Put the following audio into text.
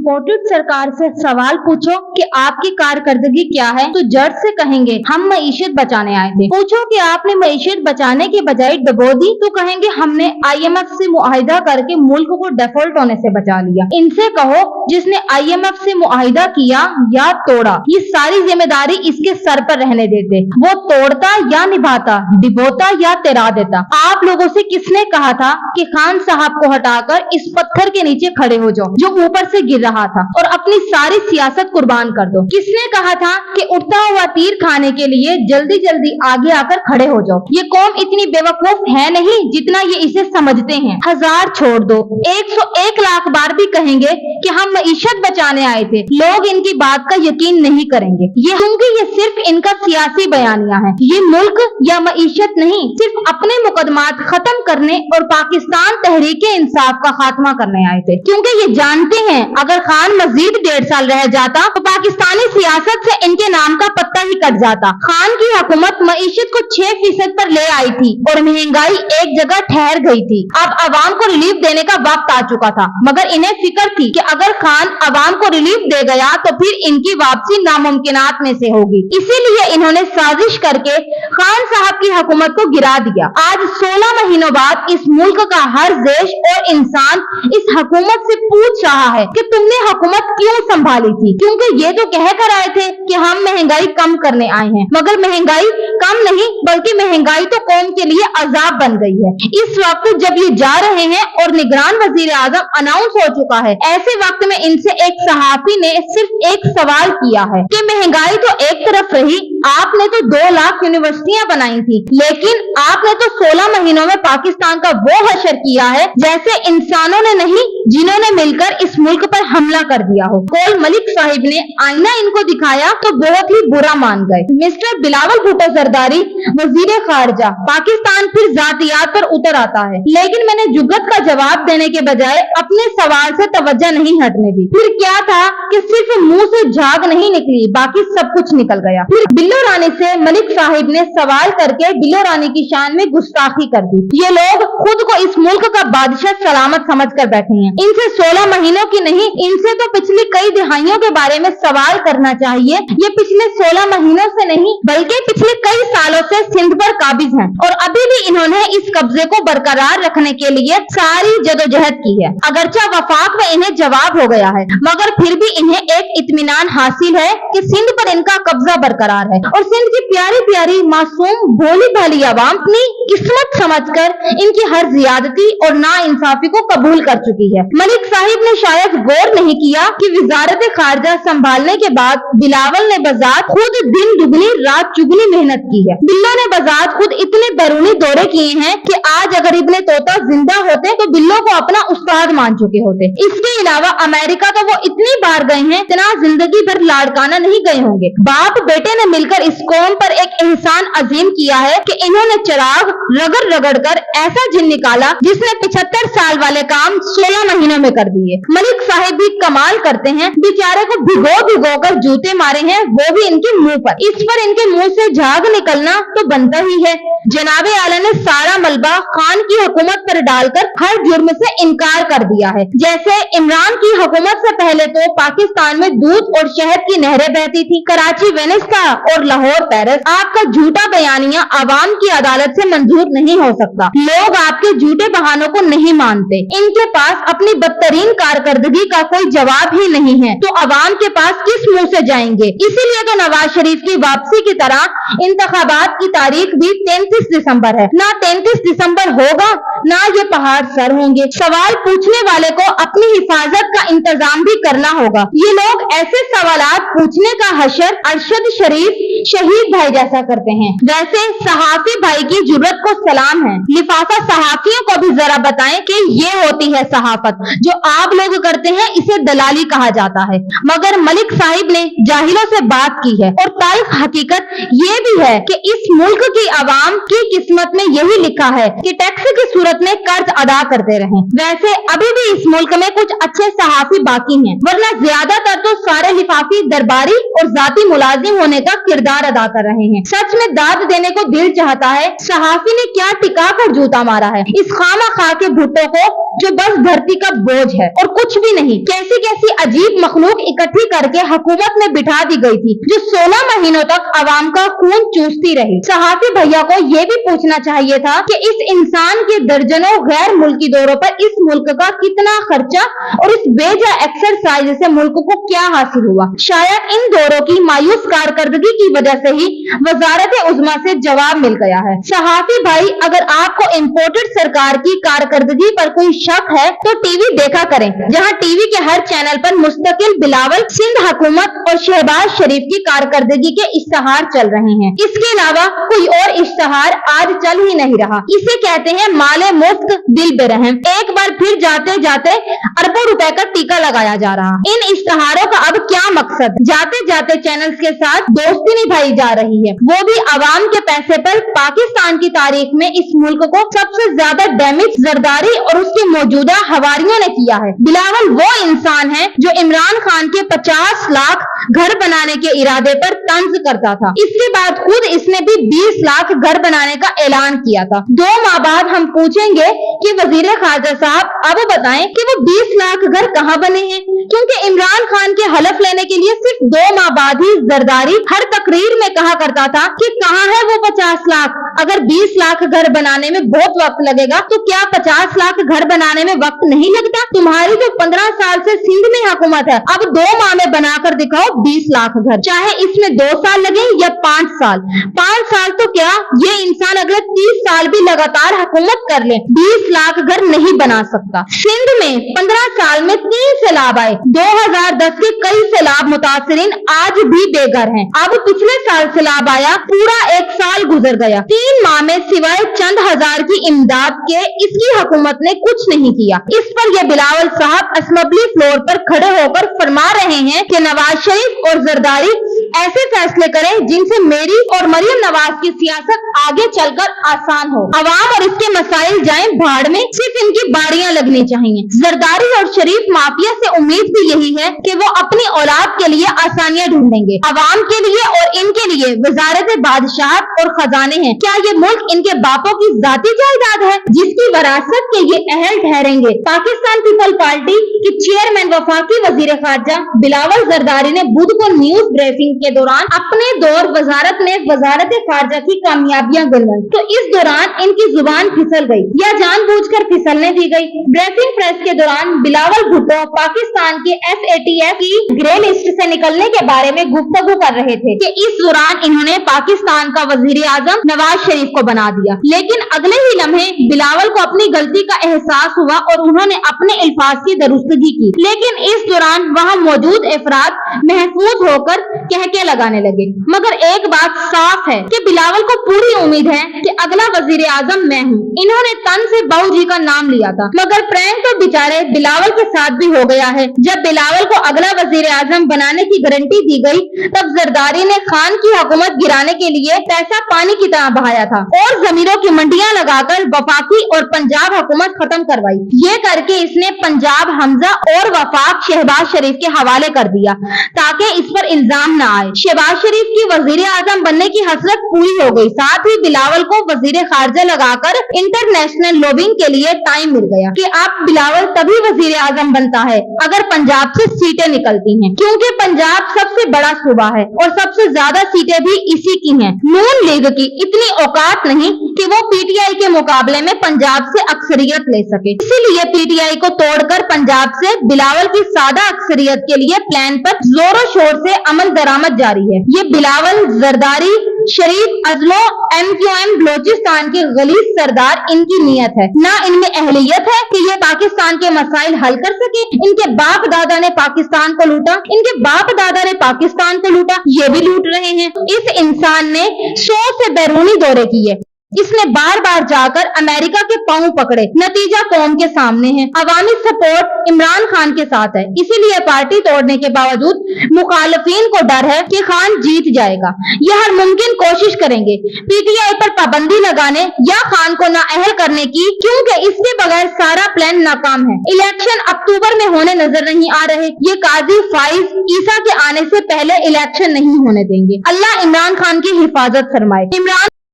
Imported सरकार से सवाल पूछो कि आपकी कारकर्दगी क्या है, तो जट से कहेंगे हम मईशत बचाने आए थे। पूछो कि आपने मईशत बचाने के बजाय डुबो दी, तो कहेंगे हमने IMF से मुआहिदा करके मुल्क को डिफॉल्ट होने से बचा लिया। इनसे कहो जिसने IMF से मुआहिदा किया या तोड़ा, ये सारी जिम्मेदारी इसके सर पर रहने देते। वो तोड़ता या निभाता, डिबोता या तिरा देता। आप लोगों से किसने कहा था कि खान साहब को हटाकर इस पत्थर के नीचे खड़े हो जाओ जो ऊपर से गिर रहा था और अपनी सारी सियासत कुर्बान कर दो? किसने कहा था कि उड़ता हुआ तीर खाने के लिए जल्दी जल्दी आगे आकर खड़े हो जाओ? ये कौम इतनी बेवकूफ है नहीं जितना ये इसे समझते हैं। हजार छोड़ दो, 101 लाख बार भी कहेंगे कि हम मईशत बचाने आए थे, लोग इनकी बात का यकीन नहीं करेंगे। ये क्योंकि ये सिर्फ इनका सियासी बयानिया है। ये मुल्क या मईशत नहीं, सिर्फ अपने मुकदमात खत्म करने और पाकिस्तान तहरीके इंसाफ का खात्मा करने आए थे, क्योंकि ये जानते हैं अगर खान मजीद 1.5 साल रह जाता तो पाकिस्तानी सियासत से इनके नाम का पत्ता ही कट जाता। खान की हुकूमत मईशत को 6% पर ले आई थी और महंगाई एक जगह ठहर गई थी। अब अवाम को रिलीफ देने का वक्त आ चुका था, मगर इन्हें फिक्र थी कि अगर खान अवाम को रिलीफ दे गया तो फिर इनकी वापसी नामुमकिनात में से होगी। इसीलिए इन्होंने साजिश करके खान साहब की हुकूमत को गिरा दिया। आज 16 महीनों बाद इस मुल्क का हर देश और इंसान इस हुकूमत से पूछ रहा है कि तुमने हुकूमत क्यों संभाली थी, क्योंकि ये तो कह कर आए थे कि हम महंगाई कम करने आए हैं, मगर महंगाई कम नहीं बल्कि महंगाई तो कौम के लिए अजाब बन गई है। इस वक्त जब ये जा रहे हैं और निगरान वजीर आजम अनाउंस हो चुका है, ऐसे वक्त में इनसे एक सहाफी ने सिर्फ एक सवाल किया है कि महंगाई तो एक तरफ रही, आपने तो 2 लाख यूनिवर्सिटियां बनाई थी, लेकिन आपने तो 16 महीनों में पाकिस्तान का वो हशर किया है जैसे इंसानों ने नहीं जिन्होंने मिलकर इस मुल्क पर हमला कर दिया हो। कोल मलिक साहिब ने आईना इनको दिखाया तो बहुत ही बुरा मान गए। मिस्टर बिलावल भुट्टो जरदारी वजीर खारजा पाकिस्तान फिर जातियात पर उतर आता है, लेकिन मैंने जुगत का जवाब देने के बजाय अपने सवाल से तवज्जो नहीं हटने दी। फिर क्या था कि सिर्फ मुंह से झाग नहीं निकली, बाकी सब कुछ निकल गया। फिर बिल्लो रानी से मलिक साहिब ने सवाल करके बिल्लो रानी की शान में गुस्ताखी कर दी। ये लोग खुद को इस मुल्क का बादशाह सलामत समझ कर बैठे हैं। इनसे 16 महीनों की नहीं, इनसे तो पिछली कई दिहाइयों के बारे में सवाल करना चाहिए। ये पिछले 16 महीनों से नहीं बल्कि पिछले कई सालों से सिंध पर काबिज हैं और अभी भी इन्होंने इस कब्जे को बरकरार रखने के लिए सारी जदोजहद की है। अगरचे वफाक में इन्हें जवाब हो गया है, मगर फिर भी इन्हें एक इत्मीनान हासिल है कि सिंध पर इनका कब्जा बरकरार है और सिंध की प्यारी प्यारी मासूम भोली भाली आवाम अपनी किस्मत समझकर इनकी हर जियादती और नाइंसाफी को कबूल कर चुकी है। मलिक साहिब ने शायद गौर नहीं किया कि वजारत खारजा संभालने के बाद बिलावल ने बजात खुद दिन दुगनी रात चुगनी मेहनत की है। बिल्लो ने बजात खुद इतने बैरूनी दौरे किए हैं कि आज अगर इब्ने तोता जिंदा होते तो बिल्लो को अपना उस्ताद मान चुके होते। इसके अलावा अमेरिका तो वो इतनी बार गए हैं इतना जिंदगी भर लाड़काना नहीं गए होंगे। बाप बेटे ने मिलकर इस कौम पर एक एहसान अजीम किया है कि इन्होंने चिराग रगड़ रगड़ कर ऐसा जिन निकाला जिसने 75 साल वाले काम 16 महीनों में कर दिए। मलिक साहिब भी कमाल करते हैं, बेचारे को भिगो भिगो कर जूते मारे हैं, वो भी इनके मुंह पर। इस पर इनके मुंह से झाग निकलना तो बनता ही है। जनाबे आला ने सारा मलबा खान की हुकूमत पर डालकर हर जुर्म से इनकार कर दिया है। जैसे इमरान की हुकूमत से पहले तो पाकिस्तान में दूध और शहद की नहरें बहती थी, कराची वेनिस था और लाहौर पेरिस। आपका झूठा बयानिया आवाम की अदालत से मंजूर नहीं हो सकता। लोग आपके झूठे बहानों को नहीं मानते। इनके पास अपनी बदतरीन कारकर्दगी का कोई जवाब ही नहीं है, तो अवाम के पास किस मुंह से जाएंगे? इसीलिए तो नवाज शरीफ की वापसी की तरह इंतखाबात की तारीख भी 33 दिसंबर है। ना 33 दिसंबर होगा ना ये पहाड़ सर होंगे। सवाल पूछने वाले को अपनी हिफाजत का इंतजाम भी करना होगा। ये लोग ऐसे सवालात पूछने का हशर अरशद शरीफ शहीद भाई जैसा करते हैं। वैसे सहाफी भाई की जुर्रत को सलाम है। लिफाफा सहाफियों को भी जरा बताएं कि ये होती है सहाफत। जो आप लोग करते हैं इसे दलाली कहा जाता है। मगर मलिक साहिब ने जाहिलों से बात की है और तारीख हकीकत ये भी है कि इस मुल्क की आवाम की किस्मत में यही लिखा है कि टैक्स की सूरत में कर्ज अदा करते रहें। वैसे अभी भी इस मुल्क में कुछ अच्छे सहाफी बाकी हैं, वरना ज्यादातर तो सारे लिफाफी दरबारी और जाती मुलाजिम होने का किरदार अदा कर रहे हैं। सच में दाद देने को दिल चाहता है। सहाफी ने क्या टिका कर जूता मारा है इस खामा के भुट्टो को जो बस धरती का बोझ है और कुछ भी नहीं। कैसी कैसी अजीब मखलूक इकट्ठी करके हुकूमत में बिठा दी गई थी जो 16 महीनों तक अवाम का खून चूसती रही। सहाफी भैया को ये भी पूछना चाहिए था कि इस इंसान के दर्जनों गैर मुल्की दौरों पर इस मुल्क का कितना खर्चा और इस बेजा एक्सरसाइज से मुल्क को क्या हासिल हुआ। शायद इन दौरों की मायूस कारकर्दगी की वजह से ही वजारत उज़्मा से जवाब मिल गया है। सहाफी भाई, अगर आपको इम्पोर्टेड सरकार की कारकर्दगी पर कोई शक है तो टीवी देखा करें, जहां टीवी के हर चैनल पर मुस्तकिल बिलावल, सिंध हुकूमत और शहबाज शरीफ की कारकर्दगी के इश्तहार चल रहे हैं। इसके अलावा कोई और इश्तहार आज चल ही नहीं रहा। इसे कहते हैं माले मुफ्त दिल बेरहम। एक बार फिर जाते जाते अरबों रुपए का टीका लगाया जा रहा। इन इश्तहारों का अब क्या मकसद? जाते जाते चैनल्स के साथ दोस्ती निभाई जा रही है, वो भी अवाम के पैसे पर। पाकिस्तान की तारीख में इस मुल्क को सबसे ज्यादा डैमेज जरदारी और उसके मौजूदा हवारियों ने किया है। बिलावल वो इंसान है जो इमरान खान के 50 लाख घर बनाने के इरादे पर तंज करता था। इसके बाद खुद इसने भी 20 लाख घर बनाने का ऐलान किया था। 2 माह बाद हम पूछेंगे कि वजीर खारजा साहब अब बताएं कि वो 20 लाख घर कहाँ बने हैं, क्योंकि इमरान खान के हलफ लेने के लिए सिर्फ 2 माह बाद ही जरदारी हर तकरीर में कहा करता था कि कहाँ है वो 50 लाख। अगर 20 लाख घर बनाने में बहुत वक्त लगेगा तो क्या 50 लाख घर बनाने में वक्त नहीं लगता? तुम्हारी जो 15 साल से सिंध में हुकूमत है, अब 2 माह में बनाकर दिखाओ 20 लाख घर, चाहे इसमें 2 साल लगे या 5 साल। 5 साल तो क्या, ये इंसान अगले 30 साल भी लगातार हुकूमत कर ले, 20 लाख घर नहीं बना सकता। सिंध में 15 साल में 3 सैलाब आए। 2010 के कई सैलाब मुतासरीन आज भी बेघर हैं। अब पिछले साल सैलाब आया, पूरा 1 साल गुजर गया। 3 माह में सिवाय चंद हजार की इमदाद के इसकी हुकूमत ने कुछ नहीं किया। इस पर ये बिलावल साहब असेंबली फ्लोर पर खड़े होकर फरमा रहे हैं कि नवाज शरीफ और जरदारी ऐसे फैसले करें जिनसे मेरी और मरियम नवाज की सियासत आगे चलकर आसान हो। अवाम और इसके मसाइल जाएं भाड़ में, सिर्फ इनकी बारियां लगनी चाहिए। जरदारी और शरीफ माफिया से उम्मीद भी यही है कि वो अपनी औलाद के लिए आसानियां ढूंढेंगे। अवाम के लिए और इनके लिए वजारत बादशाहत और खजाने हैं। क्या ये मुल्क इनके बापों की जाती जायदाद है जिसकी वरासत के ये अहल ठहरेंगे? पाकिस्तान पीपल पार्टी के चेयरमैन वफाकी वजीर खारजा बिलावल जरदारी ने बुध को न्यूज ब्रीफिंग के दौरान अपने दौर वजारत में वजारत खारजा की कामयाबियां गिनवाई, तो इस दौरान इनकी जुबान फिसल गई या जानबूझकर फिसलने दी गई। ब्रीफिंग प्रेस के दौरान बिलावल भुट्टो पाकिस्तान के FATF की ग्रे लिस्ट से निकलने के बारे में गुफ्तगू कर रहे थे कि इस दौरान इन्होंने पाकिस्तान का वजीर आजम नवाज शरीफ को बना दिया। लेकिन अगले ही लम्हे बिलावल को अपनी गलती का एहसास हुआ और उन्होंने अपने अल्फाज की दुरुस्तगी की। लेकिन इस दौरान वहाँ मौजूद अफराद महफूज होकर कहके लगाने लगे। मगर एक बात साफ है कि बिलावल को पूरी उम्मीद है कि अगला वजीर आजम मैं हूँ। इन्होंने तन से बाऊ जी का नाम लिया था, मगर प्रैंक तो बेचारे बिलावल के साथ भी हो गया है। जब बिलावल को अगला वजीर आजम बनाने की गारंटी दी गई, तब जरदारी ने खान की हुकूमत गिराने के लिए पैसा पानी की तरह बहाया था और जमीरों की मंडियां लगाकर वफाकी और पंजाब हुकूमत खत्म करवाई। ये करके इसने पंजाब हमजा और वफाक शहबाज शरीफ के हवाले कर दिया ताकि इस पर इल्जाम न आए। शहबाज शरीफ की वजीर आजम बनने की हसरत पूरी हो गई। साथ ही बिलावल को वजीर खारजा लगाकर इंटरनेशनल लॉबिंग के लिए टाइम मिल गया कि अब बिलावल तभी वजीर आजम बनता है अगर पंजाब से सीटें निकलती हैं, क्योंकि पंजाब सबसे बड़ा सूबा है और सबसे ज्यादा सीटें भी इसी की हैं। नून लीग की इतनी औकात नहीं कि वो PTI के मुकाबले में पंजाब से अक्सरियत ले सके। इसीलिए PTI को तोड़कर पंजाब से बिलावल की सादा अक्सरियत के लिए प्लान पर जोरों शोर से अमल दरामद जारी है। ये बिलावल, जरदारी, शरीफ, अजलो, MQM बलोचिस्तान के गलीज सरदार, इनकी नीयत है, ना इनमें अहलियत है कि ये पाकिस्तान के मसाइल हल कर सके। इनके बाप दादा ने पाकिस्तान को लूटा, इनके बाप दादा ने पाकिस्तान को लूटा, ये भी लूट रहे हैं। इस इंसान ने 100 से बैरूनी दौरे किए। इसने बार बार जाकर अमेरिका के पांव पकड़े। नतीजा कौम के सामने है। अवामी सपोर्ट इमरान खान के साथ है, इसीलिए पार्टी तोड़ने के बावजूद मुखालफीन को डर है कि खान जीत जाएगा। यह हर मुमकिन कोशिश करेंगे PTI पर पाबंदी लगाने या खान को नाअहल करने की, क्योंकि इसके बगैर सारा प्लान नाकाम है। इलेक्शन अक्टूबर में होने नजर नहीं आ रहे। ये काजी फाइज ईसा के आने से पहले इलेक्शन नहीं होने देंगे। अल्लाह इमरान खान की हिफाजत फरमाए। इमरान